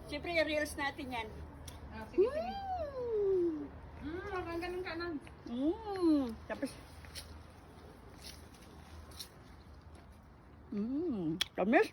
Siyempre, i-reels natin yan. Sige, sige. Hanggang ganun kanan. Tapos, tamis.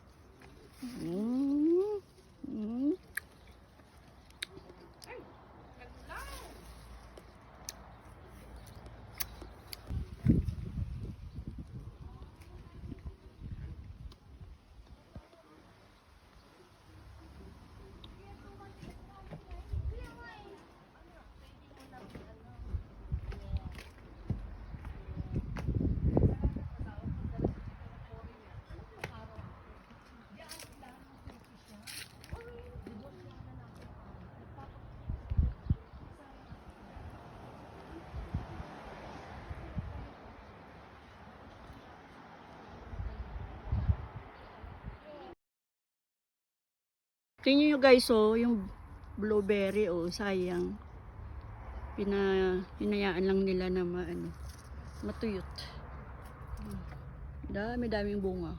Tingnan nyo guys, oh, yung blueberry, oh, sayang. Hinayaan lang nila na matuyot. Daming bunga.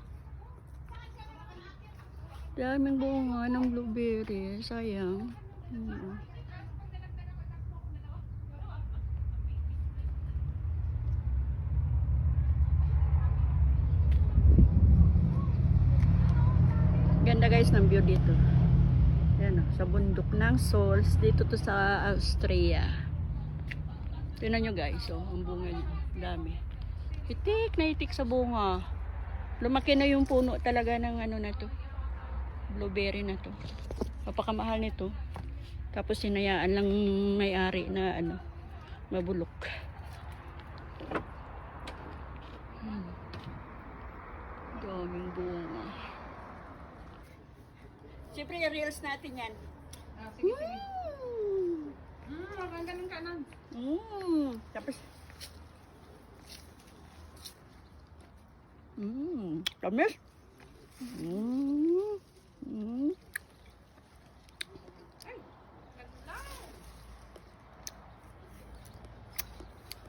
Daming bunga ng blueberry, sayang. Ganda guys ng view dito. Yan, sa bundok ng Soles. Dito to sa Austria. Tingnan nyo guys, oh, ang bunga niya. Dami. Itik na itik sa bunga. Lumaki na yung puno talaga ng na to. Blueberry na to. Papakamahal nito. Tapos hinayaan lang may-ari na mabulok. Daming bunga. Siyempre, i-reels natin yan. Sige, sige. Hanggang ganun kanan. Tapos, tamis.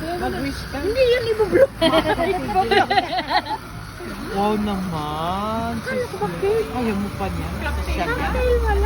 Mag-wish ka? Hindi yan ibublok. Wow naman. Ayaw mo pa niya. Dahil wala.